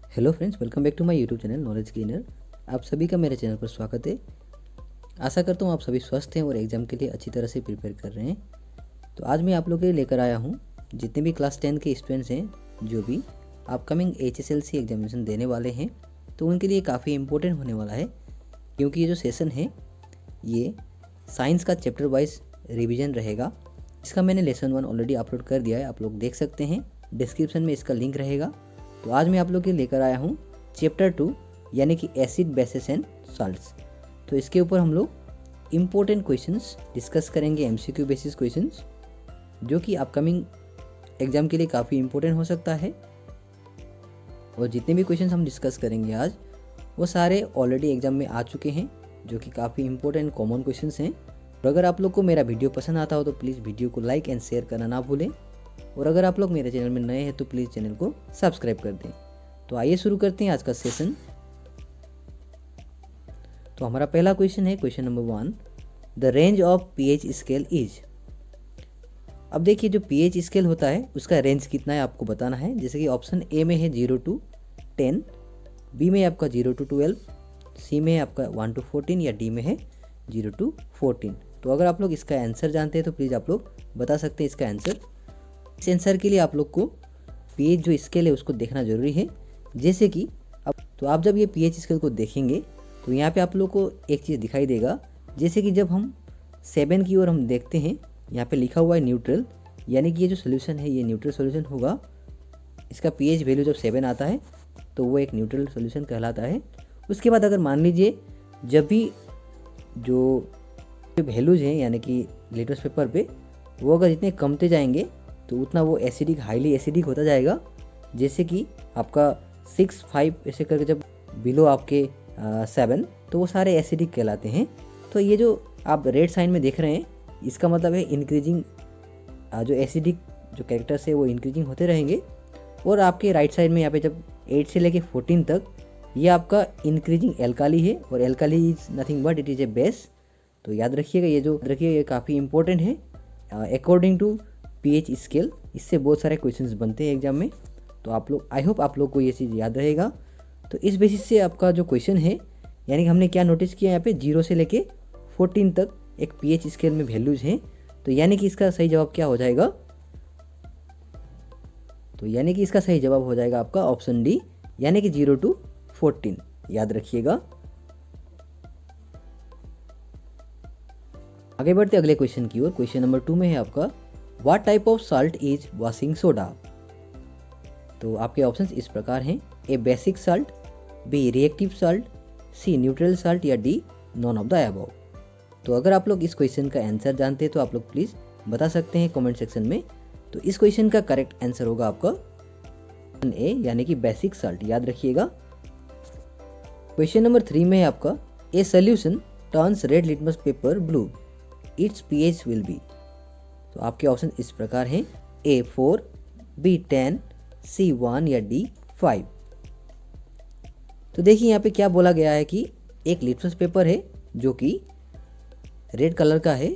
Hello friends, welcome back to my YouTube channel knowledge gainer. आप सभी का मेरे चैनल पर स्वागत है। आशा करता हूँ आप सभी स्वस्थ हैं और एग्ज़ाम के लिए अच्छी तरह से प्रिपेयर कर रहे हैं। तो आज मैं आप लोगों के लिए लेकर आया हूँ जितने भी क्लास 10 के स्टूडेंट्स हैं जो भी अपकमिंग HSLC एग्जामिनेशन देने वाले हैं, तो उनके लिए काफ़ी इंपॉर्टेंट होने वाला है, क्योंकि ये जो सेशन है ये साइंस का चैप्टर वाइज रिविज़न रहेगा। इसका मैंने लेसन 1 ऑलरेडी अपलोड कर दिया है, आप लोग देख सकते हैं, डिस्क्रिप्शन में इसका लिंक रहेगा। तो आज मैं आप लोग के लेकर आया हूँ चैप्टर 2 यानी कि एसिड बेसेस एंड सॉल्ट्स। तो इसके ऊपर हम लोग इम्पोर्टेंट क्वेश्चंस डिस्कस करेंगे, MCQ बेसिस क्वेश्चंस, जो कि अपकमिंग एग्जाम के लिए काफ़ी इम्पोर्टेंट हो सकता है। और जितने भी क्वेश्चंस हम डिस्कस करेंगे आज वो सारे ऑलरेडी एग्जाम में आ चुके हैं, जो कि काफ़ी इंपॉर्टेंट कॉमन क्वेश्चंस हैं। और अगर आप लोग को मेरा वीडियो पसंद आता हो तो प्लीज़ वीडियो को लाइक एंड शेयर करना ना भूलें। और अगर आप लोग मेरे चैनल में नए हैं तो प्लीज़ चैनल को सब्सक्राइब कर दें। तो आइए शुरू करते हैं आज का सेशन। तो हमारा पहला क्वेश्चन है question number 1, the range of pH scale is. अब देखिए, जो pH स्केल होता है उसका रेंज कितना है आपको बताना है। जैसे कि ऑप्शन ए में है 0 to 10, बी में आपका 0 to 12, सी में है आपका 1 to 14 या डी में है 0 to 14। तो अगर आप लोग इसका आंसर जानते हैं तो प्लीज़ आप लोग बता सकते हैं इसका आंसर। इस आंसर के लिए आप लोग को pH जो स्केल है उसको देखना जरूरी है। जैसे कि अब आप जब ये pH स्केल को देखेंगे तो यहाँ पे आप लोग को एक चीज़ दिखाई देगा। जैसे कि जब हम 7 की ओर हम देखते हैं, यहाँ पे लिखा हुआ है न्यूट्रल, यानी कि ये जो सोल्यूशन है ये न्यूट्रल सोल्यूशन होगा। इसका pH वैल्यू जब 7 आता है तो वो एक न्यूट्रल सोल्यूशन कहलाता है। उसके बाद अगर मान लीजिए जब भी जो वैल्यूज हैं यानी कि लिटमस पेपर पे वो अगर जितने कमते जाएंगे तो उतना वो एसिडिक, हाईली एसिडिक होता जाएगा। जैसे कि आपका 6, 5 ऐसे करके जब बिलो आपके 7, तो वो सारे एसिडिक कहलाते हैं। तो ये जो आप रेड साइन में देख रहे हैं इसका मतलब है इंक्रीजिंग, जो एसिडिक जो कैरेक्टर्स है वो इंक्रीजिंग होते रहेंगे। और आपके राइट साइड में यहाँ पे जब 8 से लेके 14 तक ये आपका इंक्रीजिंग एल्काली है, और alkali is nothing but it is a base. तो याद रखिएगा, ये काफ़ी इंपॉर्टेंट है अकॉर्डिंग टू pH स्केल। इससे बहुत सारे क्वेश्चंस बनते हैं एग्जाम में। तो आप लोग, आई होप आप लोग को ये चीज़ याद रहेगा। तो इस बेसिस से आपका जो क्वेश्चन है, यानी कि हमने क्या नोटिस किया यहाँ पे 0 से लेके 14 तक एक pH स्केल में वैल्यूज हैं। तो यानी कि इसका सही जवाब क्या हो जाएगा? तो यानी कि इसका सही जवाब हो जाएगा आपका ऑप्शन डी, यानी कि 0 to 14। याद रखिएगा। आगे बढ़ते अगले क्वेश्चन की ओर। क्वेश्चन नंबर 2 में है आपका, what type of salt is washing soda. तो आपके ऑप्शंस इस प्रकार हैं, A basic salt, B reactive salt, C neutral salt या D none of the above. तो अगर आप लोग इस क्वेश्चन का आंसर जानते हैं तो आप लोग प्लीज़ बता सकते हैं कमेंट सेक्शन में। तो इस क्वेश्चन का करेक्ट आंसर होगा आपका ए, यानी कि बेसिक साल्ट। याद रखिएगा। क्वेश्चन नंबर 3 में है आपका, a solution turns red litmus paper blue, it's pH will be. तो आपके ऑप्शन इस प्रकार हैं, A 4, B 10, C 1 या D 5। तो देखिए यहाँ पे क्या बोला गया है कि एक लिटमस पेपर है जो कि रेड कलर का है,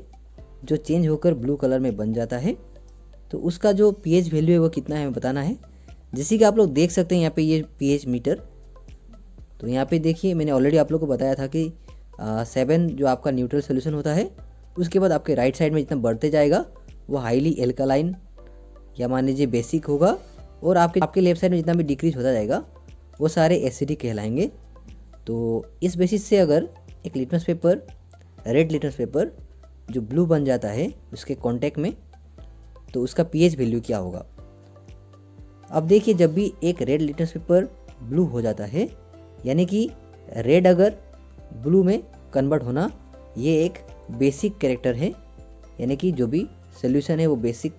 जो चेंज होकर ब्लू कलर में बन जाता है। तो उसका जो pH वैल्यू है वो कितना है बताना है। जैसे कि आप लोग देख सकते हैं यहाँ पे ये pH मीटर। तो यहाँ पे देखिए, मैंने ऑलरेडी आप लोग को बताया था कि 7 जो आपका न्यूट्रल सोल्यूशन होता है, उसके बाद आपके राइट साइड में जितना बढ़ते जाएगा वो हाईली एल्कालाइन या मान लीजिए बेसिक होगा, और आपके लेफ्ट साइड में जितना भी डिक्रीज होता जाएगा वो सारे एसिडिक कहलाएंगे। तो इस बेसिस से अगर एक litmus paper, red litmus paper जो ब्लू बन जाता है उसके कांटेक्ट में, तो उसका pH वैल्यू क्या होगा। अब देखिए, जब भी एक रेड लिटमस पेपर ब्लू हो जाता है, यानी कि रेड अगर ब्लू में कन्वर्ट होना, ये एक बेसिक कैरेक्टर है, यानी कि जो भी सोल्यूशन है वो बेसिक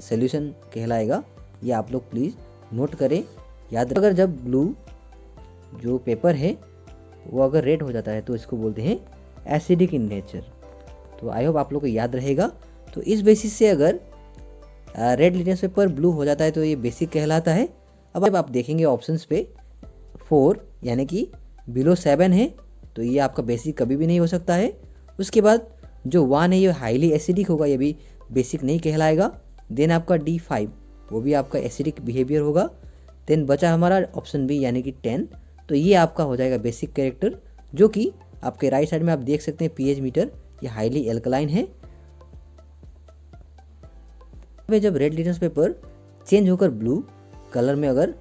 सोल्यूशन कहलाएगा। ये आप लोग प्लीज़ नोट करें, याद। अगर जब ब्लू जो पेपर है वो अगर रेड हो जाता है तो इसको बोलते हैं एसिडिक इन नेचर। तो आई होप आप लोग को याद रहेगा। तो इस बेसिस से अगर रेड लिटमस पेपर ब्लू हो जाता है तो ये बेसिक कहलाता है। अब आप देखेंगे ऑप्शंस पे 4 यानी कि बिलो 7 है, तो ये आपका बेसिक कभी भी नहीं हो सकता है। उसके बाद जो 1 है ये हाईली एसिडिक होगा, ये भी बेसिक नहीं कहलाएगा। देन आपका D5 वो भी आपका एसिडिक बिहेवियर होगा। देन बचा हमारा ऑप्शन बी यानी कि 10। तो ये आपका हो जाएगा बेसिक कैरेक्टर, जो कि आपके राइट साइड में आप देख सकते हैं पीएच मीटर, ये हाईली एल्कलाइन है। जब रेड लिटमस पेपर चेंज होकर ब्लू कलर में अगर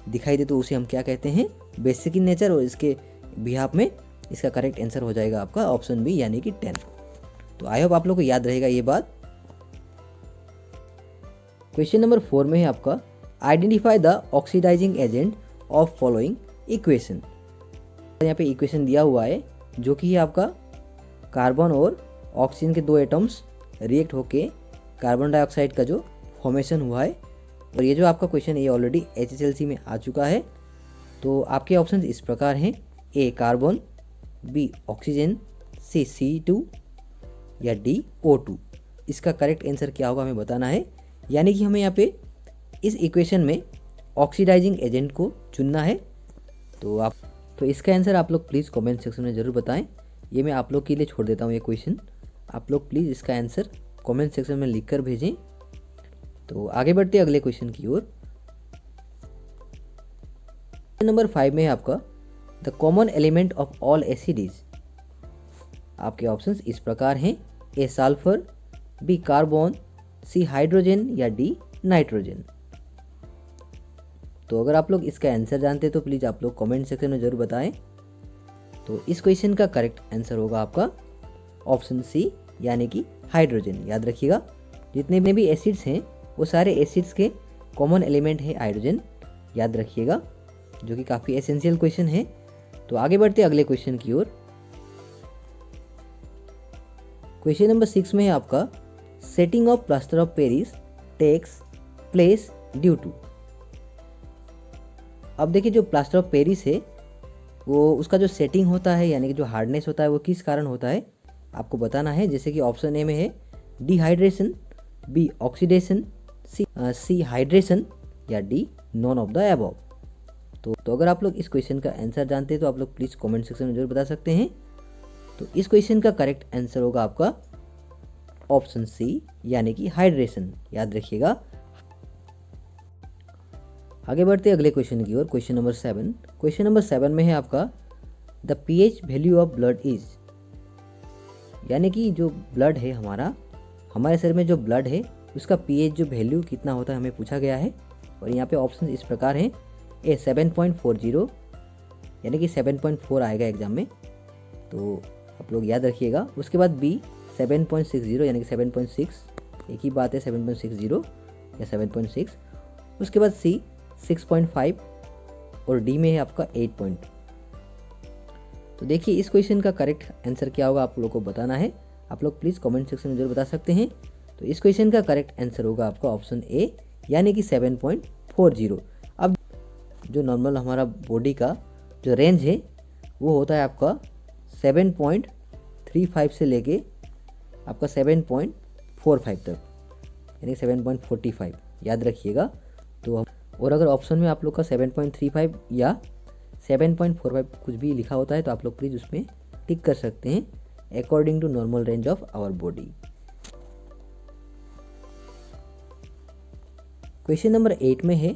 दिखाई दे तो उसे हम क्या कहते हैं, बेसिक इन नेचर, और इसके बिहाफ में इसका करेक्ट आंसर हो जाएगा आपका ऑप्शन बी यानी कि 10। तो आई होप आप लोग को याद रहेगा ये बात। क्वेश्चन नंबर 4 में है आपका identify the oxidising agent of following equation. यहाँ पे इक्वेशन दिया हुआ है जो कि है आपका कार्बन और ऑक्सीजन के 2 एटम्स रिएक्ट होके कार्बन डाइऑक्साइड का जो फॉर्मेशन हुआ है। और ये जो आपका क्वेश्चन है ये ऑलरेडी HCl में आ चुका है। तो आपके ऑप्शन इस प्रकार हैं, ए कार्बन, बी ऑक्सीजन, सी C2 या डी O2। इसका करेक्ट आंसर क्या होगा हमें बताना है, यानी कि हमें यहाँ पे इस इक्वेशन में ऑक्सीडाइजिंग एजेंट को चुनना है। तो इसका आंसर आप लोग प्लीज़ कमेंट सेक्शन में ज़रूर बताएं। ये मैं आप लोग के लिए छोड़ देता हूँ ये क्वेश्चन, आप लोग प्लीज़ इसका आंसर कमेंट सेक्शन में लिख कर भेजें। तो आगे बढ़ते हैं अगले क्वेश्चन की ओर। नंबर 5 में है आपका the common element of all acid is. आपके ऑप्शंस इस प्रकार हैं, ए sulphur, B carbon, C hydrogen या डी नाइट्रोजन। तो अगर आप लोग इसका आंसर जानते हैं तो प्लीज़ आप लोग कमेंट सेक्शन में ज़रूर बताएं। तो इस क्वेश्चन का करेक्ट आंसर होगा आपका ऑप्शन सी यानी कि हाइड्रोजन। याद रखिएगा जितने भी एसिड्स हैं वो सारे एसिड्स के कॉमन एलिमेंट है हाइड्रोजन, याद रखिएगा, जो कि काफ़ी एसेंशियल क्वेश्चन है। तो आगे बढ़ते अगले क्वेश्चन की ओर। क्वेश्चन नंबर 6 में है आपका setting of plaster of Paris takes place due to. अब देखिए जो प्लास्टर ऑफ पेरिस है वो उसका जो सेटिंग होता है यानी कि जो हार्डनेस होता है वो किस कारण होता है आपको बताना है। जैसे कि ऑप्शन ए में है डिहाइड्रेशन, बी ऑक्सीडेशन, सी हाइड्रेशन या D none of the above. तो अगर आप लोग इस क्वेश्चन का आंसर जानते हैं तो आप लोग प्लीज़ कमेंट सेक्शन में जरूर बता सकते हैं। तो इस क्वेश्चन का करेक्ट आंसर होगा आपका ऑप्शन सी यानी कि हाइड्रेशन, याद रखिएगा। आगे बढ़ते अगले क्वेश्चन की ओर। Question number 7। क्वेश्चन नंबर 7 में है आपका the pH value of blood is, यानी कि जो ब्लड है हमारे शरीर में जो ब्लड है उसका pH जो वैल्यू कितना होता है हमें पूछा गया है। और यहाँ पे ऑप्शन इस प्रकार हैं, ए 7.40 यानी कि 7.4 आएगा एग्जाम में, तो आप लोग याद रखिएगा। उसके बाद बी 7.60 यानी कि 7.6, एक ही बात है 7.60 या 7.6। उसके बाद सी 6.5 और डी में है आपका 8. तो देखिए इस क्वेश्चन का करेक्ट आंसर क्या होगा आप लोग को बताना है। आप लोग प्लीज़ कमेंट सेक्शन में जरूर बता सकते हैं। तो इस क्वेश्चन का करेक्ट आंसर होगा आपका ऑप्शन ए यानी कि 7.40। अब जो नॉर्मल हमारा बॉडी का जो रेंज है वो होता है आपका 7.35 से लेके आपका 7.45 तक, यानी 7.45, याद रखिएगा। तो और अगर ऑप्शन में आप लोग का 7.35 या 7.45 कुछ भी लिखा होता है तो आप लोग प्लीज़ उसमें टिक कर सकते हैं according to normal range of our body. Question number 8 में है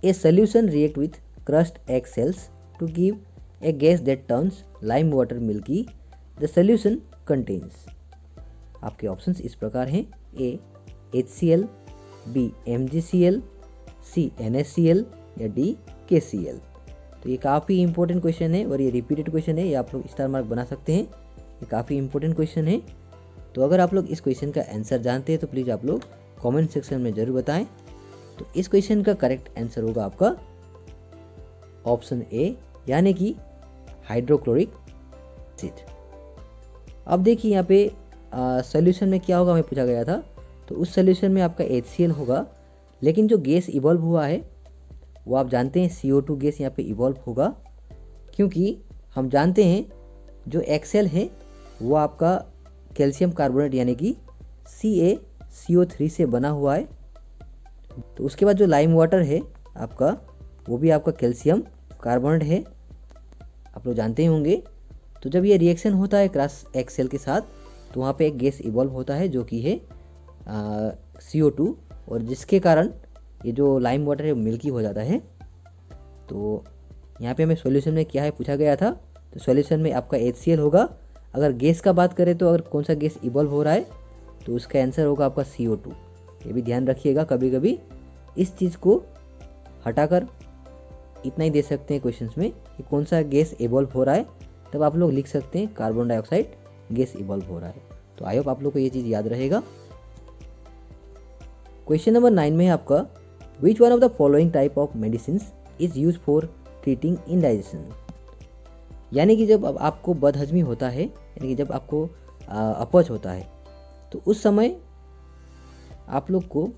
a solution react with crust egg shells to give a gas that turns lime water milky, the solution contains. आपके ऑप्शंस इस प्रकार हैं, A HCl, B MgCl, C NaCl या D KCl। तो ये काफ़ी इंपॉर्टेंट क्वेश्चन है और ये रिपीटेड क्वेश्चन है, ये आप लोग स्टार मार्क बना सकते हैं, ये काफ़ी इंपॉर्टेंट क्वेश्चन है। तो अगर आप लोग इस क्वेश्चन का आंसर जानते हैं तो प्लीज़ आप लोग कमेंट सेक्शन में ज़रूर बताएं। तो इस क्वेश्चन का करेक्ट आंसर होगा आपका ऑप्शन ए यानी कि हाइड्रोक्लोरिक एसिड। अब देखिए यहाँ पे सोल्यूशन में क्या होगा हमें पूछा गया था, तो उस सोल्यूशन में आपका HCl होगा, लेकिन जो गैस इवॉल्व हुआ है वो आप जानते हैं CO2 गैस यहाँ पे इवॉल्व होगा, क्योंकि हम जानते हैं जो एक्सेल है वो आपका कैल्शियम कार्बोनेट यानी कि CaCO3 से बना हुआ है। तो उसके बाद जो लाइम वाटर है आपका वो भी आपका कैल्शियम कार्बोनेट है, आप लोग जानते ही होंगे। तो जब ये रिएक्शन होता है क्रॉस एक्सेल के साथ तो वहाँ पे एक गैस इवॉल्व होता है जो कि है CO2, और जिसके कारण ये जो लाइम वाटर है मिल्की हो जाता है। तो यहाँ पे हमें सॉल्यूशन में क्या है पूछा गया था, तो सॉल्यूशन में आपका HCl होगा। अगर गैस का बात करें तो अगर कौन सा गैस इवॉल्व हो रहा है तो उसका आंसर होगा आपका CO2। ये भी ध्यान रखिएगा, कभी कभी इस चीज़ को हटाकर इतना ही दे सकते हैं क्वेश्चंस में कि कौन सा गैस इवॉल्व हो रहा है, तब आप लोग लिख सकते हैं कार्बन डाइऑक्साइड गैस इवॉल्व हो रहा है। तो आई होप आप लोग को ये चीज़ याद रहेगा। क्वेश्चन नंबर 9 में है आपका which one of the following type of medicine is use for treating indigestion. यानी कि जब अब आपको बदहजमी होता है, यानी कि जब आपको अपच होता है, तो उस समय आप लोग को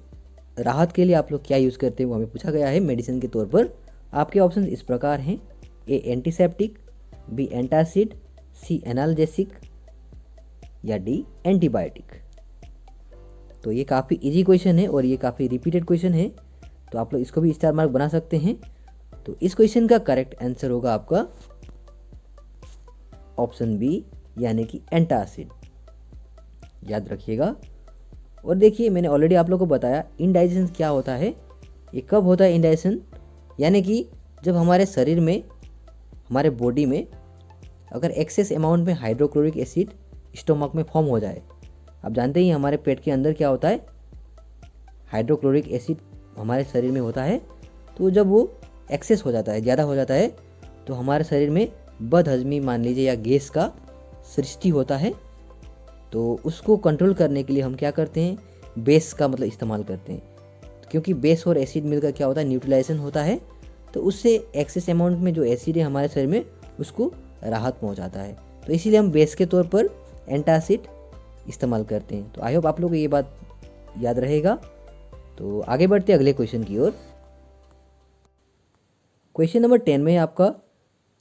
राहत के लिए आप लोग क्या यूज़ करते हैं वो हमें पूछा गया है मेडिसिन के तौर पर। आपके ऑप्शन इस प्रकार हैं, A antiseptic, B antacid, C analgesic या डी एंटीबायोटिक। तो ये काफ़ी इजी क्वेश्चन है और ये काफ़ी रिपीटेड क्वेश्चन है, तो आप लोग इसको भी स्टार मार्क बना सकते हैं। तो इस क्वेश्चन का करेक्ट आंसर होगा आपका ऑप्शन बी, यानी कि एंटासिड। याद रखिएगा। और देखिए, मैंने ऑलरेडी आप लोगों को बताया इंडाइजेशन क्या होता है। ये कब होता है इंडाइजेशन, यानी कि जब हमारे शरीर में, हमारे बॉडी में अगर एक्सेस अमाउंट में हाइड्रोक्लोरिक एसिड स्टोमक में फॉर्म हो जाए। आप जानते ही हमारे पेट के अंदर क्या होता है, हाइड्रोक्लोरिक एसिड हमारे शरीर में होता है। तो जब वो एक्सेस हो जाता है, ज़्यादा हो जाता है, तो हमारे शरीर में बदहजमी मान लीजिए या गैस का सृष्टि होता है। तो उसको कंट्रोल करने के लिए हम क्या करते हैं, बेस का मतलब इस्तेमाल करते हैं, क्योंकि बेस और एसिड मिलकर क्या होता है, न्यूट्रलाइजेशन होता है। तो उससे एक्सेस अमाउंट में जो एसिड है हमारे शरीर में उसको राहत पहुंचाता है। तो इसीलिए हम बेस के तौर पर एंटासिड इस्तेमाल करते हैं। तो आई होप आप लोगों को ये बात याद रहेगा। तो आगे बढ़ते हैं अगले क्वेश्चन की ओर। क्वेश्चन नंबर 10 में आपका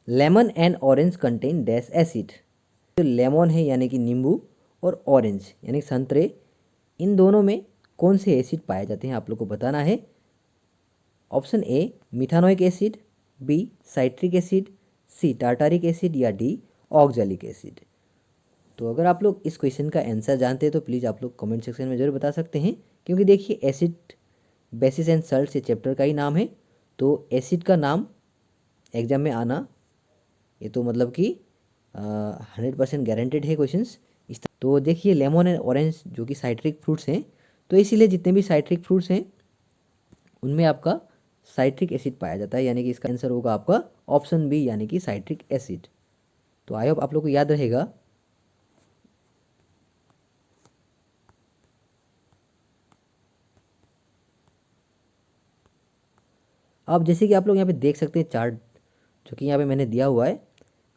lemon and orange contain dash acid. जो लेमन है यानी कि नींबू, और ऑरेंज यानी संतरे, इन दोनों में कौन से एसिड पाए जाते हैं आप लोग को बताना है। Option A methanoic acid, B citric acid, C tartaric acid या डी ऑक्जेलिक एसिड। तो अगर आप लोग इस क्वेश्चन का आंसर जानते हैं तो प्लीज़ आप लोग कमेंट सेक्शन में ज़रूर बता सकते हैं, क्योंकि देखिए एसिड बेसिस एंड सल्ट से चैप्टर का ही नाम है। तो एसिड का नाम एग्जाम में आना ये तो मतलब कि 100% गारंटेड है क्वेश्चंस। तो देखिए लेमन एंड ऑरेंज जो कि साइट्रिक फ्रूट्स हैं, तो इसीलिए जितने भी साइट्रिक फ्रूट्स हैं उनमें आपका साइट्रिक एसिड पाया जाता है, यानी कि इसका आंसर होगा आपका ऑप्शन बी, यानी कि साइट्रिक एसिड। तो आई होप आप लोग को याद रहेगा। अब जैसे कि आप लोग यहाँ पे देख सकते हैं चार्ट जो कि यहाँ पे मैंने दिया हुआ है,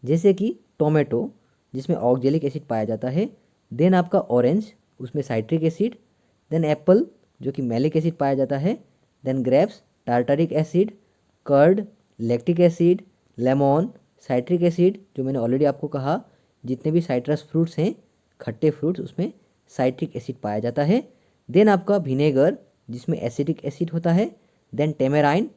जैसे कि टोमेटो जिसमें ऑक्जेलिक एसिड पाया जाता है, देन आपका ऑरेंज उसमें साइट्रिक एसिड, देन एप्पल जो कि मैलिक एसिड पाया जाता है, then grapes tartaric acid, curd lactic acid, lemon citric acid, जो मैंने ऑलरेडी आपको कहा जितने भी साइट्रस फ्रूट्स हैं, खट्टे फ्रूट्स, उसमें साइट्रिक एसिड पाया जाता है। देन आपका विनेगर जिसमें एसिडिक एसिड होता है, देन टेमेराइन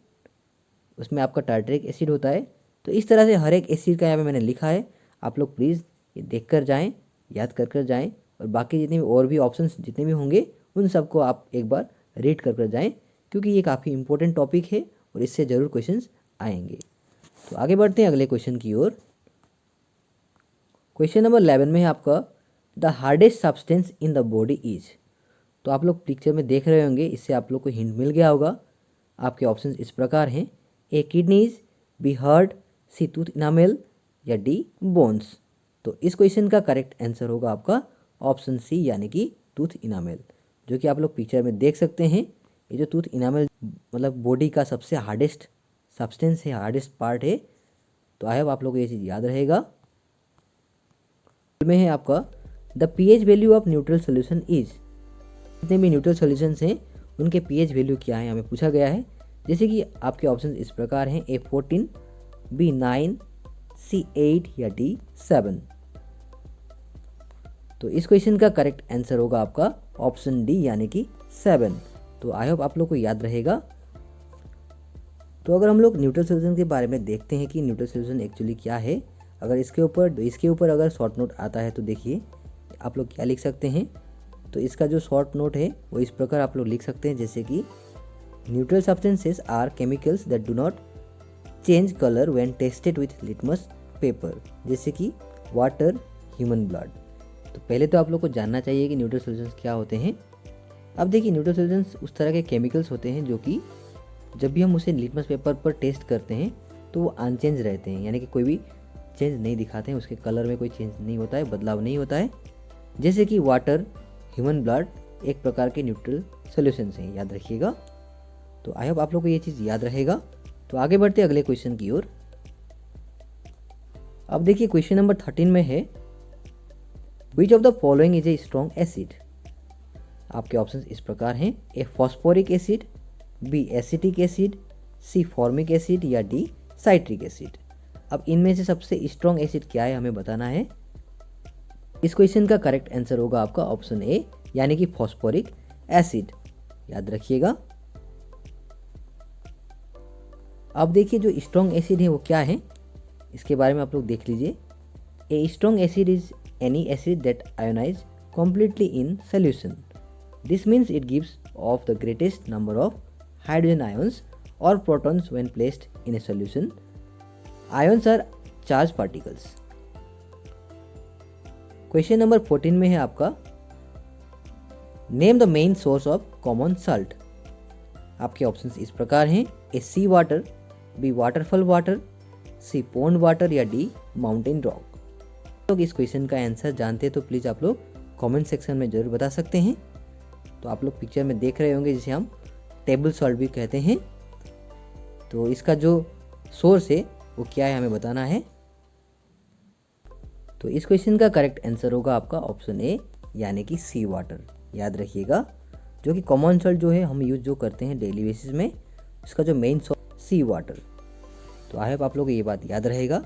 उसमें आपका टार्टरिक एसिड होता है। तो इस तरह से हर एक एसिड का यहाँ पे मैंने लिखा है, आप लोग प्लीज़ ये देख कर जाएँ, याद कर कर जाएँ, और बाकी जितने भी और भी ऑप्शंस जितने भी होंगे उन सबको आप एक बार रीड कर कर जाएँ, क्योंकि ये काफ़ी इंपॉर्टेंट टॉपिक है और इससे ज़रूर क्वेश्चंस आएंगे। तो आगे बढ़ते हैं अगले क्वेश्चन की ओर। क्वेश्चन नंबर 11 में है आपका the hardest substance in the body is. तो आप लोग पिक्चर में देख रहे होंगे, इससे आप लोग को हिंट मिल गया होगा। आपके ऑप्शन इस प्रकार हैं, ए किडनीज, बी हार्ट, सी टूथ इनामेल या डी बोन्स। तो इस क्वेश्चन का करेक्ट आंसर होगा आपका ऑप्शन सी, यानी कि टूथ इनामेल, जो कि आप लोग पिक्चर में देख सकते हैं। ये जो टूथ इनामेल मतलब बॉडी का सबसे हार्डेस्ट सब्सटेंस है, हार्डेस्ट पार्ट है। तो आई होप आप लोग को ये चीज़ याद रहेगा। में है आपका the pH value of neutral solution is. जितने भी न्यूट्रल सोल्यूशंस हैं उनके पीएच वैल्यू क्या है हमें पूछा गया है। जैसे कि आपके ऑप्शन इस प्रकार हैं, ए 14, बी 9, सी 8 या डी 7। तो इस क्वेश्चन का करेक्ट आंसर होगा आपका ऑप्शन डी, यानी कि 7। तो आई होप आप लोग को याद रहेगा। तो अगर हम लोग न्यूट्रल सोल्यूशन के बारे में देखते हैं कि न्यूट्रल सोल्यूशन एक्चुअली क्या है, अगर इसके ऊपर अगर शॉर्ट नोट आता है तो देखिए आप लोग क्या लिख सकते हैं। तो इसका जो शॉर्ट नोट है वो इस प्रकार आप लोग लिख सकते हैं, जैसे कि neutral substances are chemicals that do not change colour when tested with litmus paper, जैसे कि वाटर, ह्यूमन ब्लड। तो पहले तो आप लोग को जानना चाहिए कि न्यूट्रल सॉल्यूशंस क्या होते हैं। अब देखिए, न्यूट्रल सॉल्यूशंस उस तरह के केमिकल्स होते हैं जो कि जब भी हम उसे लिटमस पेपर पर टेस्ट करते हैं तो वो अनचेंज रहते हैं, यानी कि कोई भी चेंज नहीं दिखाते हैं, उसके कलर में कोई चेंज नहीं होता है, बदलाव नहीं होता है। जैसे कि वाटर, ह्यूमन ब्लड एक प्रकार के न्यूट्रल सॉल्यूशंस हैं, याद रखिएगा। तो आई होप आप लोग को ये चीज़ याद रहेगा। तो आगे बढ़ते अगले क्वेश्चन की ओर। अब देखिए क्वेश्चन नंबर 13 में है, which of the following is a strong acid. आपके ऑप्शंस इस प्रकार हैं, A phosphoric acid, B acetic acid, C formic acid या डी साइट्रिक एसिड। अब इनमें से सबसे स्ट्रॉन्ग एसिड क्या है हमें बताना है। इस क्वेश्चन का करेक्ट आंसर होगा आपका ऑप्शन ए, यानी कि फॉस्फोरिक एसिड, याद रखिएगा। अब देखिए जो स्ट्रॉन्ग एसिड है वो क्या है, इसके बारे में आप लोग देख लीजिए। A strong acid is any acid that ionise completely in solution. This means it gives off the greatest number of hydrogen ions or protons when placed in a solution. Ions are charged particles. Question number 14 में है आपका, name the main source of common salt. आपके options इस प्रकार हैं, ए सी water, B waterfall water, सी pond water या D mountain rock. लोग इस क्वेश्चन का आंसर जानते हैं तो प्लीज़ आप लोग कमेंट सेक्शन में ज़रूर बता सकते हैं। तो आप लोग पिक्चर में देख रहे होंगे जिसे हम टेबल सॉल्ट भी कहते हैं। तो इसका जो सोर्स है वो क्या है हमें बताना है। तो इस क्वेश्चन का करेक्ट आंसर होगा आपका ऑप्शन ए, यानी कि सी वाटर, याद रखिएगा। जो कि कॉमन सॉल्ट जो है हम यूज जो करते हैं डेली बेसिस में, इसका जो मेन सोर्स सी वाटर। तो आई होप आप लोग को ये बात याद रहेगा।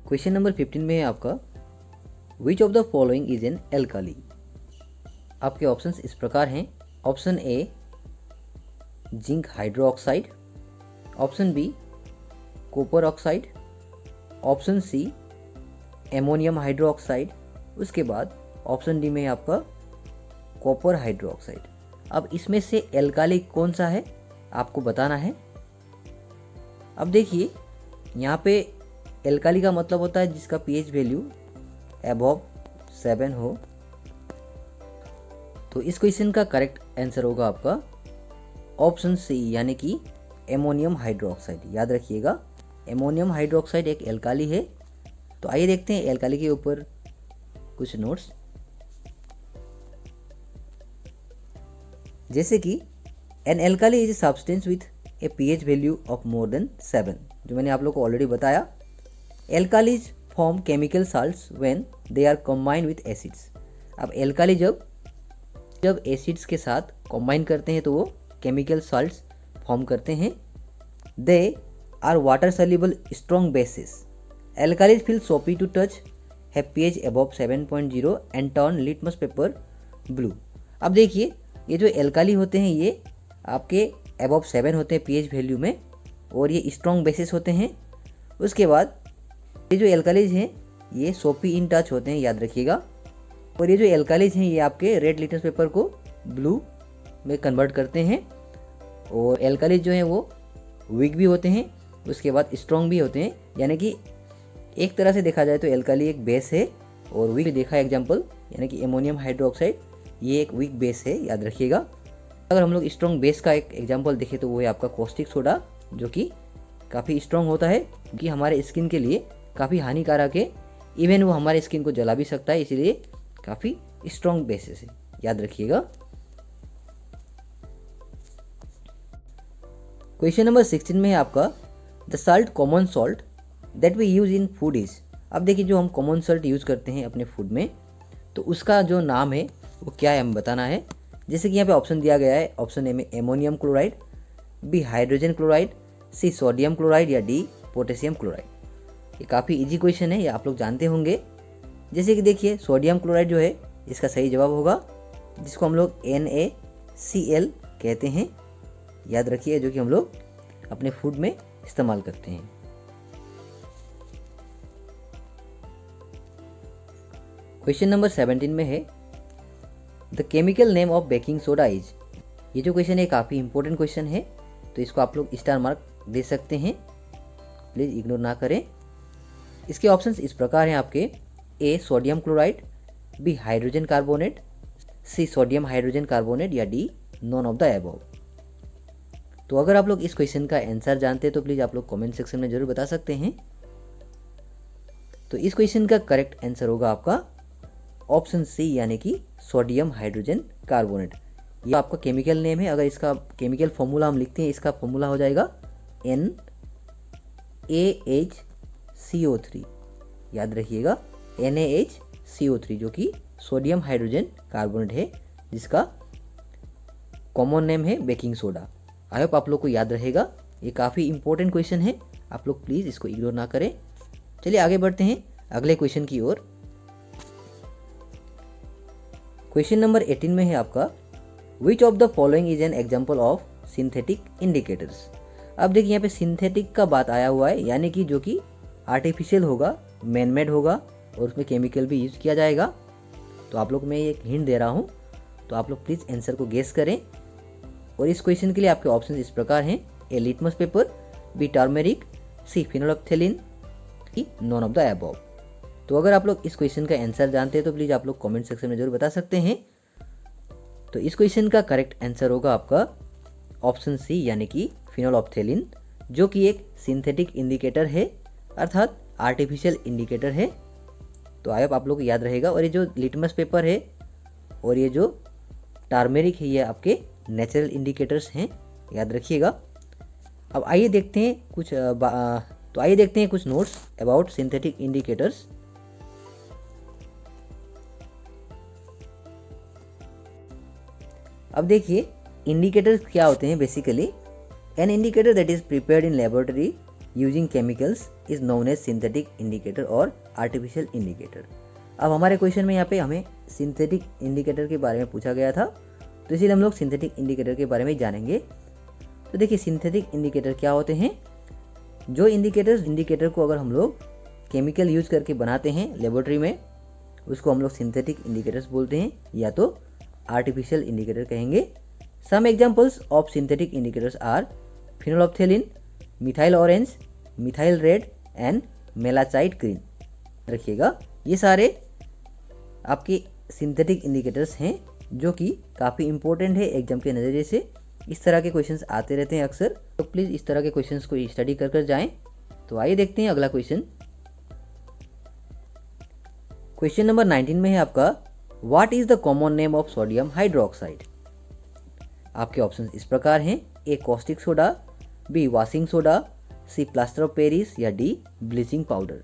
क्वेश्चन नंबर 15 में है आपका, which of the following is an alkali. आपके ऑप्शंस इस प्रकार हैं, option A zinc hydroxide, option B copper oxide, option C ammonium hydroxide, उसके बाद ऑप्शन डी में है आपका कॉपर हाइड्रोक्साइड। अब इसमें से एल्काली कौन सा है आपको बताना है। अब देखिए यहाँ पे एल्काली का मतलब होता है जिसका पीएच वैल्यू अबव 7 हो। तो इस क्वेश्चन का करेक्ट आंसर होगा आपका ऑप्शन सी, यानी कि एमोनियम हाइड्रोक्साइड, याद रखिएगा। एमोनियम हाइड्रोक्साइड एक एल्काली है। तो आइए देखते हैं एल्काली के ऊपर कुछ नोट्स, जैसे कि an alkali is a substance with a pH value of more than 7, जो मैंने आप लोग को ऑलरेडी बताया। Alkalis form chemical salts when they are combined with acids. अब एल्काली जब एसिड्स के साथ कंबाइन करते हैं तो वो केमिकल साल्ट्स फॉर्म करते हैं। They are water soluble strong bases. Alkalis feel soapy to touch, have pH above 7.0 and turn litmus paper blue. अब देखिए ये जो एल्काली होते हैं ये आपके अबव 7 होते हैं पीएच वैल्यू में, और ये स्ट्रॉन्ग बेसिस होते हैं। उसके बाद ये जो एल्कालीज हैं ये सोपी इन टच होते हैं, याद रखिएगा। और ये जो एल्कालीज हैं ये आपके रेड लिटमस पेपर को ब्लू में कन्वर्ट करते हैं। और एल्कालीज जो हैं वो वीक भी होते हैं, उसके बाद स्ट्रॉन्ग भी होते हैं। यानी कि एक तरह से देखा जाए तो एल्काली एक बेस है और वीक देखा एग्जाम्पल, यानी कि एमोनियम हाइड्रोक्साइड ये एक वीक बेस है, याद रखिएगा। अगर हम लोग स्ट्रॉन्ग बेस का एक एग्जाम्पल देखें तो वो है आपका कॉस्टिक सोडा, जो कि काफ़ी स्ट्रॉन्ग होता है क्योंकि हमारे स्किन के लिए काफ़ी हानिकारक है। इवन वो हमारे स्किन को जला भी सकता है, इसीलिए काफ़ी स्ट्रॉन्ग बेसिस है, याद रखिएगा। क्वेश्चन नंबर 16 में है आपका, the salt common salt that we use in food is. अब देखिए जो हम कॉमन सॉल्ट यूज़ करते हैं अपने फूड में, तो उसका जो नाम है वो क्या है हमें बताना है। जैसे कि यहाँ पे ऑप्शन दिया गया है, ऑप्शन ए में ammonium chloride, B hydrogen chloride, C sodium chloride या डी पोटेशियम क्लोराइड। ये काफ़ी इजी क्वेश्चन है, ये आप लोग जानते होंगे। जैसे कि देखिए सोडियम क्लोराइड जो है इसका सही जवाब होगा, जिसको हम लोग NaCl कहते हैं, याद रखिए, जो कि हम लोग अपने फूड में इस्तेमाल करते हैं। क्वेश्चन नंबर 17 में है, the chemical name of baking soda is. ये जो क्वेश्चन है काफ़ी इंपॉर्टेंट क्वेश्चन है। तो इसको आप लोग स्टार मार्क दे सकते हैं, प्लीज़ इग्नोर ना करें। इसके ऑप्शंस इस प्रकार हैं आपके, A sodium chloride, B hydrogen carbonate, C sodium hydrogen carbonate या D none of the above. तो अगर आप लोग इस क्वेश्चन का आंसर जानते हैं तो प्लीज़ आप लोग कमेंट सेक्शन में जरूर बता सकते हैं। तो इस क्वेश्चन का करेक्ट आंसर होगा आपका ऑप्शन सी, यानी कि सोडियम हाइड्रोजन कार्बोनेट। ये आपका केमिकल नेम है। अगर इसका केमिकल फॉर्मूला हम लिखते हैं, इसका फॉर्मूला हो जाएगा NaHCO3। याद रखिएगा NaHCO3, जो कि सोडियम हाइड्रोजन कार्बोनेट है, जिसका कॉमन नेम है बेकिंग सोडा। आई होप आप लोग को याद रहेगा। ये काफ़ी इंपॉर्टेंट क्वेश्चन है, आप लोग प्लीज़ इसको इग्नोर ना करें। चलिए आगे बढ़ते हैं अगले क्वेश्चन की ओर। क्वेश्चन नंबर 18 में है आपका, which of the following is an example of synthetic indicators. अब देखिए यहाँ पे सिंथेटिक का बात आया हुआ है, यानी कि जो कि आर्टिफिशियल होगा, मैनमेड होगा और उसमें केमिकल भी यूज़ किया जाएगा। तो आप लोग मैं एक हिंट दे रहा हूँ, तो आप लोग प्लीज़ आंसर को गेस करें। और इस क्वेश्चन के लिए आपके ऑप्शन इस प्रकार हैं, A litmus paper, B turmeric, C phenolphthalein, D none of the above. तो अगर आप लोग इस क्वेश्चन का आंसर जानते हैं तो प्लीज़ आप लोग कमेंट सेक्शन में जरूर बता सकते हैं। तो इस क्वेश्चन का करेक्ट आंसर होगा आपका ऑप्शन सी, यानी कि फिनोलेप्थेलिन, जो कि एक सिंथेटिक इंडिकेटर है, अर्थात आर्टिफिशियल इंडिकेटर है। तो आई होप आप लोग को याद रहेगा। और ये जो लिटमस पेपर है और ये जो टर्मेरिक है, ये आपके नेचुरल इंडिकेटर्स हैं, याद रखिएगा। अब आइए देखते हैं कुछ नोट्स अबाउट सिंथेटिक इंडिकेटर्स। अब देखिए इंडिकेटर्स क्या होते हैं। Basically an indicator that is prepared in laboratory using chemicals is known as synthetic indicator और आर्टिफिशियल इंडिकेटर। अब हमारे क्वेश्चन में यहाँ पे हमें सिंथेटिक इंडिकेटर के बारे में पूछा गया था, तो इसीलिए हम लोग सिंथेटिक इंडिकेटर के बारे में जानेंगे। तो देखिए सिंथेटिक इंडिकेटर क्या होते हैं। जो इंडिकेटर को अगर हम लोग केमिकल यूज करके बनाते हैं लेबोरेटरी में, उसको हम लोग सिंथेटिक इंडिकेटर्स बोलते हैं, या तो आर्टिफिशियल इंडिकेटर कहेंगे। Some examples of synthetic indicators are phenolphthalein, methyl orange, methyl red and malachite green. रखिएगा ये सारे आपके सिंथेटिक इंडिकेटर्स हैं, जो कि काफ़ी इंपॉर्टेंट है एग्जाम के नज़रिए से। इस तरह के क्वेश्चंस आते रहते हैं अक्सर, तो प्लीज़ इस तरह के क्वेश्चंस को स्टडी कर जाएं। तो आइए देखते हैं अगला क्वेश्चन। क्वेश्चन नंबर 19 में है आपका, what is the common name of sodium hydroxide. आपके ऑप्शन इस प्रकार हैं, A caustic soda, B washing soda, C plaster of Paris या डी ब्लीचिंग पाउडर।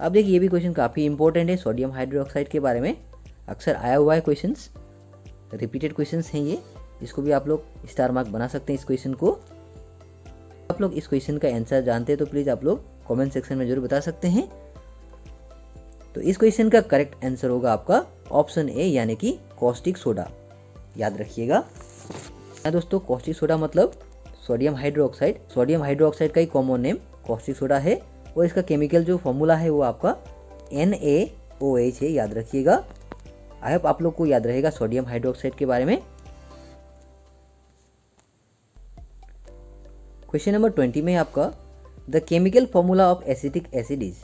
अब देखिए ये भी क्वेश्चन काफ़ी इंपॉर्टेंट है, सोडियम हाइड्रोक्साइड के बारे में अक्सर आया हुआ है क्वेश्चंस, रिपीटेड क्वेश्चंस हैं ये। इसको भी आप लोग स्टार मार्क बना सकते हैं इस क्वेश्चन को। आप लोग इस क्वेश्चन का आंसर जानते हैं तो प्लीज़ आप लोग कमेंट सेक्शन में जरूर बता सकते हैं। तो इस क्वेश्चन का करेक्ट आंसर होगा आपका ऑप्शन ए, यानी कि कॉस्टिक सोडा। याद रखिएगा दोस्तों, कॉस्टिक सोडा मतलब सोडियम हाइड्रोक्साइड। सोडियम हाइड्रोक्साइड का ही कॉमन नेम कॉस्टिक सोडा है, और इसका केमिकल जो फॉर्मूला है वो आपका NaOH है। याद रखिएगा। आई होप आप लोग को याद रहेगा सोडियम हाइड्रोक्साइड के बारे में। क्वेश्चन नंबर 20 में आपका, the chemical formula of acetic acid is,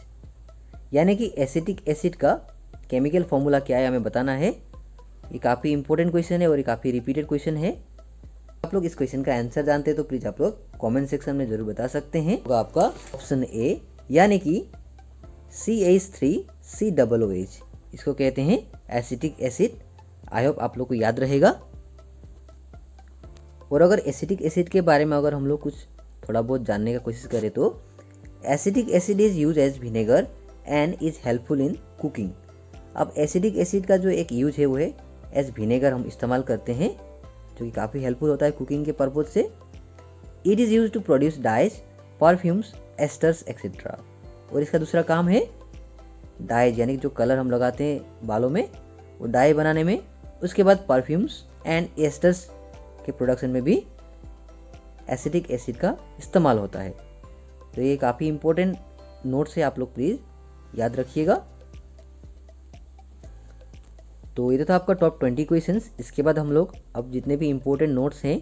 यानी कि एसिटिक एसिड का केमिकल फॉर्मूला क्या है हमें बताना है। ये काफ़ी इंपॉर्टेंट क्वेश्चन है और ये काफ़ी रिपीटेड क्वेश्चन है। आप लोग इस क्वेश्चन का आंसर जानते हैं तो प्लीज़ आप लोग कमेंट सेक्शन में जरूर बता सकते हैं। तो आपका ऑप्शन ए, यानी कि CH3COOH, इसको कहते हैं एसिटिक एसिड। आई होप आप लोग को याद रहेगा। और अगर एसिटिक एसिड के बारे में अगर हम लोग कुछ थोड़ा बहुत जानने का कोशिश करें तो acetic acid is use as vinegar and is helpful in cooking. अब एसिटिक एसिड का जो एक यूज है वो है एज विनेगर, हम इस्तेमाल करते हैं, जो कि काफ़ी हेल्पफुल होता है कुकिंग के पर्पज से। It is use to produce dyes, perfumes, esters etcetera. और इसका दूसरा काम है डाइज, यानी जो कलर हम लगाते हैं बालों में, वो डाई बनाने में। उसके बाद परफ्यूम्स एंड एस्टर्स के प्रोडक्शन में भी एसिटिक एसिड का इस्तेमाल होता है। तो ये काफ़ी इंपॉर्टेंट नोट्स है, आप लोग प्लीज़ याद रखिएगा। तो ये तो था आपका टॉप 20 क्वेश्चंस। इसके बाद हम लोग अब जितने भी इंपॉर्टेंट नोट्स हैं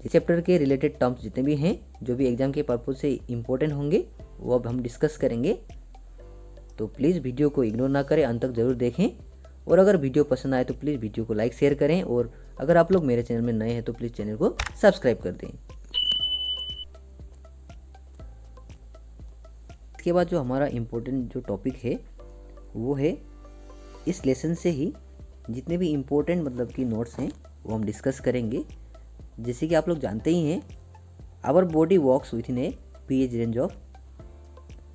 चैप्टर के रिलेटेड टर्म्स जितने भी हैं, जो भी एग्जाम के पर्पज से इम्पोर्टेंट होंगे, वो अब हम डिस्कस करेंगे। तो प्लीज़ वीडियो को इग्नोर ना करें, अंत तक ज़रूर देखें। और अगर वीडियो पसंद आए तो प्लीज़ वीडियो को लाइक शेयर करें, और अगर आप लोग मेरे चैनल में नए हैं तो प्लीज़ चैनल को सब्सक्राइब कर दें। इसके बाद जो हमारा इम्पोर्टेंट जो टॉपिक है वो है, इस लेसन से ही जितने भी इम्पोर्टेंट मतलब कि नोट्स हैं वो हम डिस्कस करेंगे। जैसे कि आप लोग जानते ही हैं, our body works within a pH range of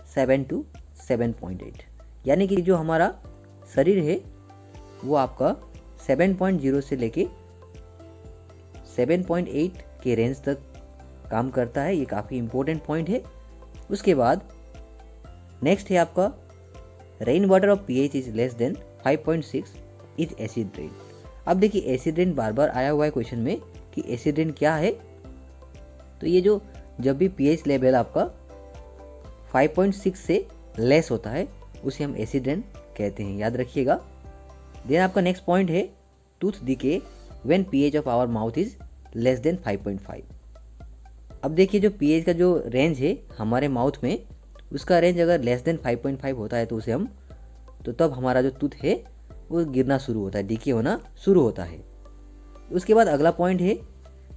7 to 7.8, यानी कि जो हमारा शरीर है वो आपका 7.0 से लेके 7.8 के रेंज तक काम करता है। ये काफ़ी इम्पोर्टेंट पॉइंट है। उसके बाद नेक्स्ट है आपका, rain water of pH is less then 5.6 is acid rain. अब देखिए एसिड रेन बार बार आया हुआ है क्वेश्चन में कि एसिड रेन क्या है। तो ये जो जब भी pH लेवल आपका 5.6 से लेस होता है उसे हम एसिड रेन कहते हैं, याद रखिएगा। देन आपका नेक्स्ट पॉइंट है, tooth decay when pH of our mouth is less than 5.5। अब देखिए जो pH का जो रेंज है हमारे माउथ में, उसका रेंज अगर लेस देन 5.5 होता है तो उसे हम, तो तब हमारा जो टूथ है वो गिरना शुरू होता है, डिके होना शुरू होता है। उसके बाद अगला पॉइंट है,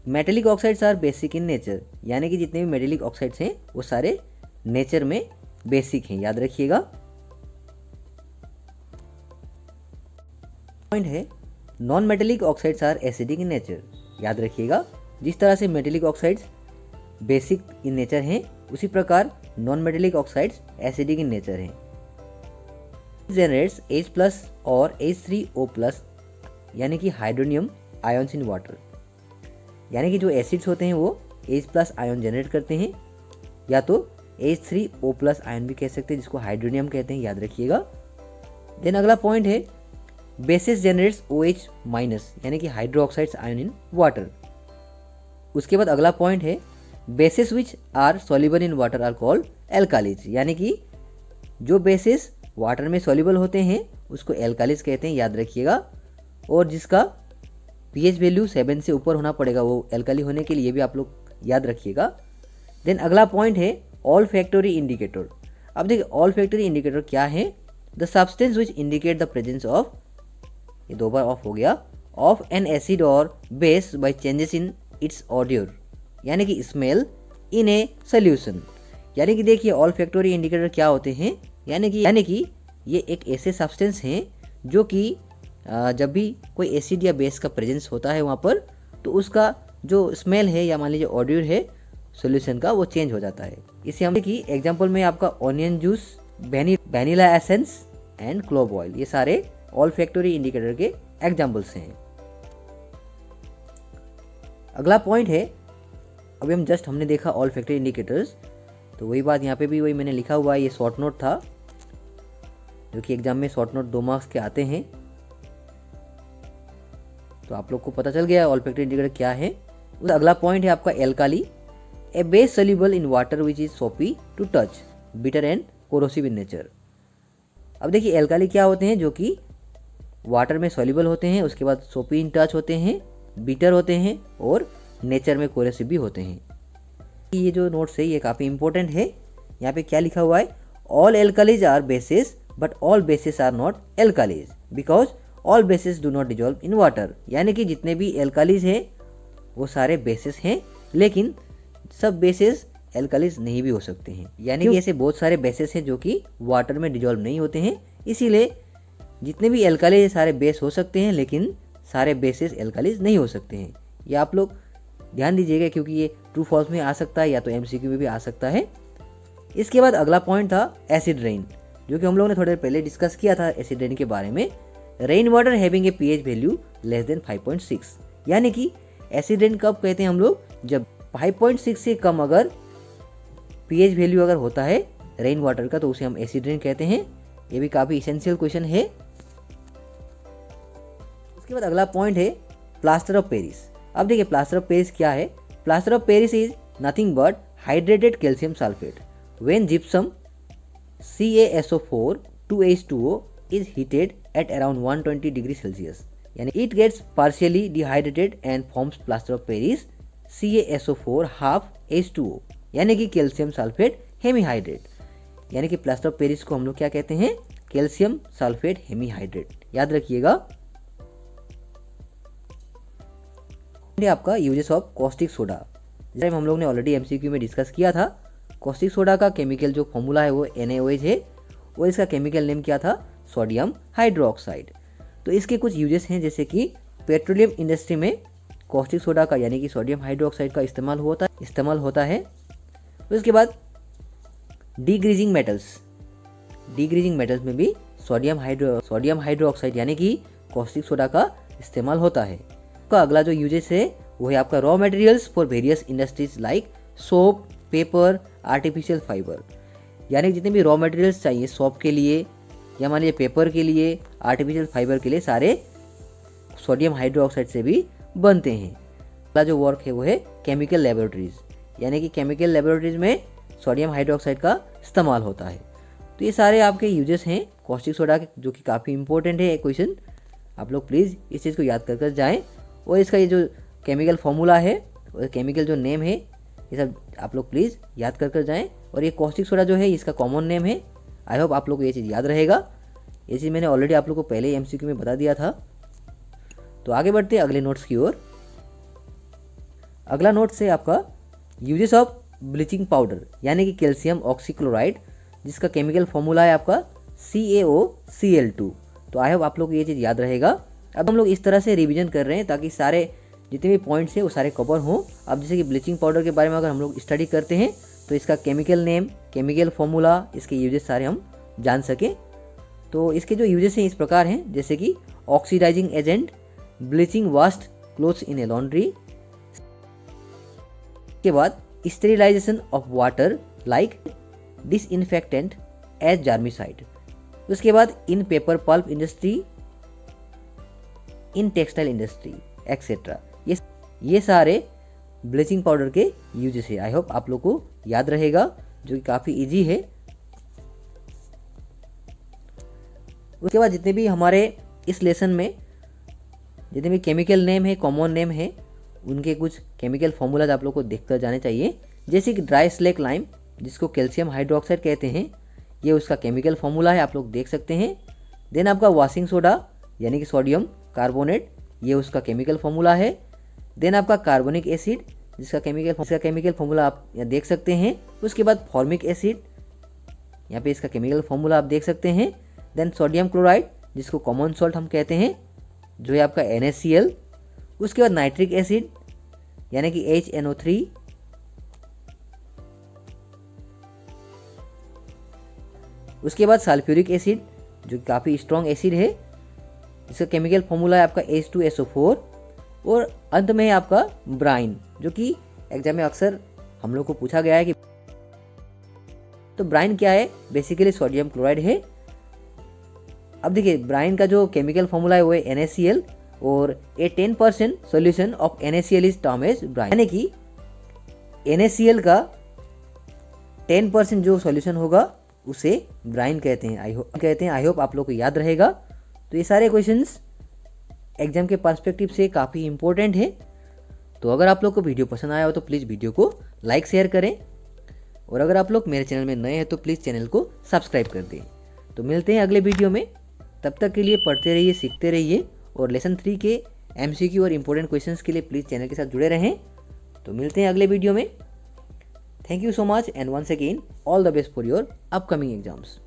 metallic oxides are basic in nature, यानी कि जितने भी मेटेलिक ऑक्साइड्स हैं वो सारे नेचर में बेसिक हैं, याद रखिएगा। पॉइंट है, non metallic oxides are acidic in nature, याद रखिएगा। जिस तरह से metallic oxides basic in nature हैं, उसी प्रकार non metallic oxides acidic in nature हैं। जनरेट्स H+ और H3O+, यानी कि हाइड्रोनियम आयन्स इन वाटर, यानी कि जो एसिड्स होते हैं वो H+ आयन जनरेट करते हैं, या तो H3O+ आयन भी कह सकते हैं जिसको हाइड्रोनियम कहते हैं, याद रखिएगा। देन अगला पॉइंट है, बेसिस जनरेट्स OH-, यानी कि hydroxides ion in water. उसके बाद अगला पॉइंट है, bases which are soluble in water are called alkalis, यानी कि जो बेसिस वाटर में सॉल्युबल होते हैं उसको एल्कालीज कहते हैं, याद रखिएगा। और जिसका pH वैल्यू 7 से ऊपर होना पड़ेगा वो एल्काली होने के लिए, भी आप लोग याद रखिएगा। देन अगला पॉइंट है, ऑल फैक्टरी इंडिकेटर। अब देखिए ऑल फैक्टरी इंडिकेटर क्या है, the substance which indicate the presence of, ये 2 बार ऑफ हो गया, ऑफ एन एसिड और base by changes in its odour, यानी कि स्मेल इन ए सोल्यूशन। यानी कि देखिए ऑल फैक्टरी इंडिकेटर क्या होते हैं, यानी कि ये एक ऐसे सब्सटेंस हैं जो कि जब भी कोई एसिड या बेस का प्रेजेंस होता है वहाँ पर, तो उसका जो स्मेल है या मान लीजिए ऑडियर है सॉल्यूशन का, वो चेंज हो जाता है। इसे हम कि एग्जांपल में आपका onion juice, vanilla essence and clove oil, ये सारे ऑल फैक्टरी इंडिकेटर के एग्जांपल्स हैं। अगला पॉइंट है, अभी हमने देखा ऑल फैक्टरी इंडिकेटर्स, तो वही बात यहाँ पे भी वही मैंने लिखा हुआ है, ये शॉर्ट नोट था जो कि एग्जाम में शॉर्ट नोट 2 मार्क्स के आते हैं। तो आप लोग को पता चल गया ऑल फैक्टरी इंडिकेटर क्या है। अगला पॉइंट है आपका alkali, a base soluble in water which is soapy to touch, bitter and corrosive in nature. अब देखिए एल्काली क्या होते हैं, जो कि वाटर में सोल्यूबल होते हैं, उसके बाद सोपी इन टच होते हैं, बिटर होते हैं और नेचर में कोरोसिव भी होते हैं। ये जो नोट्स है ये काफ़ी इंपॉर्टेंट है। यहाँ पे क्या लिखा हुआ है, all alkalis are bases but all bases are not alkalis because all bases do not dissolve in water, यानी कि जितने भी एल्कालीज हैं वो सारे बेसिस हैं, लेकिन सब बेसिस एल्कालीज नहीं भी हो सकते हैं। यानी कि ऐसे बहुत सारे बेसिस हैं जो कि वाटर में डिजॉल्व नहीं होते हैं, इसीलिए जितने भी एल्कालीज सारे बेस हो सकते हैं, लेकिन सारे बेसिस एल्कालीज नहीं हो सकते हैं। ये आप लोग ध्यान दीजिएगा क्योंकि ये ट्रू फॉल्स में आ सकता है या तो एमसीक्यू में भी आ सकता है। इसके बाद अगला पॉइंट था एसिड रेन, जो कि हम लोगों ने थोड़ी देर पहले डिस्कस किया था एसिड रेन के बारे में। Rain water having a pH value less than 5.6, यानी कि एसिड रेन कब कहते हैं हम लोग, जब 5.6 से कम अगर pH वैल्यू अगर होता है रेन वाटर का तो उसे हम एसिड रेन कहते हैं। ये भी काफ़ी इसेंशियल क्वेश्चन है। उसके बाद अगला पॉइंट है प्लास्टर ऑफ पेरिस। अब देखिए प्लास्टर ऑफ पेरिस क्या है, plaster of Paris is nothing but hydrated calcium sulphate when gypsum CaSO4 2H2O is heated at around 120 degree Celsius, यानी it gets partially dehydrated and forms plaster of Paris CaSO4 half H2O, यानी कि calcium sulphate hemihydrate, यानी कि plaster of Paris को हम लोग क्या कहते हैं, कैल्शियम सल्फेट हेमीहाइड्रेट, याद रखिएगा। आपका यूजेस ऑफ कॉस्टिक सोडा, जैसे हम लोग ने ऑलरेडी MCQ में डिस्कस किया था। कॉस्टिक सोडा का केमिकल जो फॉर्मूला है वो NaOH है और इसका केमिकल नेम क्या था, सोडियम हाइड्रोक्साइड। तो इसके कुछ यूजेस हैं, जैसे कि पेट्रोलियम इंडस्ट्री में कॉस्टिक सोडा का यानी कि सोडियम हाइड्रोक्साइड का इस्तेमाल होता है। उसके बाद डीग्रीजिंग मेटल्स में भी सोडियम हाइड्रोक्साइड यानी कि कॉस्टिक सोडा का इस्तेमाल होता है। का अगला जो यूजेस है वो है आपका raw materials for various industries like soap, paper, artificial fibre, यानी जितने भी रॉ मटेरियल्स चाहिए सोप के लिए या मान लीजिए पेपर के लिए, आर्टिफिशियल फाइबर के लिए, सारे सोडियम हाइड्रोक्साइड से भी बनते हैं। अगला जो वर्क है वो है केमिकल लेबोरेटरीज, यानी कि केमिकल लेबोरेटरीज में सोडियम हाइड्रोक्साइड का इस्तेमाल होता है। तो ये सारे आपके यूजेस हैं कॉस्टिक सोडा के, जो कि काफ़ी इंपॉर्टेंट है क्वेश्चन। आप लोग प्लीज़ इस चीज़ को याद कर जाएँ। और इसका ये जो केमिकल फॉर्मूला है और केमिकल जो नेम है ये सब आप लोग प्लीज़ याद कर जाएँ। और ये कॉस्टिक सोडा जो है इसका कॉमन नेम है। आई होप आप लोग को ये चीज़ याद रहेगा। ये चीज़ मैंने ऑलरेडी आप लोग को पहले ही MCQ में बता दिया था। तो आगे बढ़ते हैं अगले नोट्स की ओर। अगला नोट्स है आपका यूजेस ऑफ ब्लीचिंग पाउडर, यानी कि कैल्शियम ऑक्सीक्लोराइड, जिसका केमिकल फॉर्मूला है आपका CaOCl2। तो आई होप आप लोग को ये चीज़ याद रहेगा। अब हम लोग इस तरह से रिवीजन कर रहे हैं ताकि सारे जितने भी पॉइंट्स हैं वो सारे कवर हों। अब जैसे कि ब्लीचिंग पाउडर के बारे में अगर हम लोग स्टडी करते हैं तो इसका केमिकल नेम, केमिकल फॉर्मूला, इसके यूजेस सारे हम जान सकें। तो इसके जो यूजेस हैं इस प्रकार हैं, जैसे कि oxidising agent, bleaching washed clothes in a laundry, के बाद sterilisation of water like disinfectant as germicide, उसके बाद in paper pulp industry, in textile industry etcetera. ये सारे ब्लीचिंग पाउडर के यूजेस है। आई होप आप लोग को याद रहेगा, जो कि काफ़ी इजी है। उसके बाद जितने भी हमारे इस लेसन में जितने भी केमिकल नेम है, कॉमन नेम है, उनके कुछ केमिकल फॉर्मूलाज आप लोग को देखकर जाने चाहिए। जैसे कि ड्राई स्लेक लाइम, जिसको कैल्शियम हाइड्रोक्साइड कहते हैं, ये उसका केमिकल फॉर्मूला है, आप लोग देख सकते हैं। देन आपका वॉशिंग सोडा यानी कि सोडियम कार्बोनेट, ये उसका केमिकल फॉर्मूला है। देन आपका कार्बोनिक एसिड, जिसका केमिकल फॉर्मूला आप यहाँ देख सकते हैं। उसके बाद फॉर्मिक एसिड, यहाँ पे इसका केमिकल फॉर्मूला आप देख सकते हैं। देन सोडियम क्लोराइड, जिसको कॉमन सॉल्ट हम कहते हैं, जो है आपका NaCl। उसके बाद नाइट्रिक एसिड यानी कि HNO3। उसके बाद सल्फ्यूरिक एसिड, जो काफ़ी स्ट्रॉन्ग एसिड है, इसका केमिकल फॉर्मूला है आपका H2SO4। और अंत में है आपका ब्राइन, जो कि एग्जाम में अक्सर हम लोग को पूछा गया है कि तो ब्राइन क्या है, बेसिकली सोडियम क्लोराइड है। अब देखिए ब्राइन का जो केमिकल फॉर्मूला है वो है NaCl और a 10% solution of NaCl is term as brine, यानी कि NaCl का 10% जो सॉल्यूशन होगा उसे ब्राइन कहते हैं। आई होप आप लोग को याद रहेगा। तो ये सारे क्वेश्चंस एग्जाम के पर्सपेक्टिव से काफ़ी इंपॉर्टेंट है। तो अगर आप लोग को वीडियो पसंद आया हो तो प्लीज़ वीडियो को लाइक शेयर करें, और अगर आप लोग मेरे चैनल में नए हैं तो प्लीज़ चैनल को सब्सक्राइब कर दें। तो मिलते हैं अगले वीडियो में, तब तक के लिए पढ़ते रहिए, सीखते रहिए, और लेसन 3 के MCQ और इंपॉर्टेंट क्वेश्चंस के लिए प्लीज़ चैनल के साथ जुड़े रहें। तो मिलते हैं अगले वीडियो में। Thank you so much and once again all the best for your upcoming exams.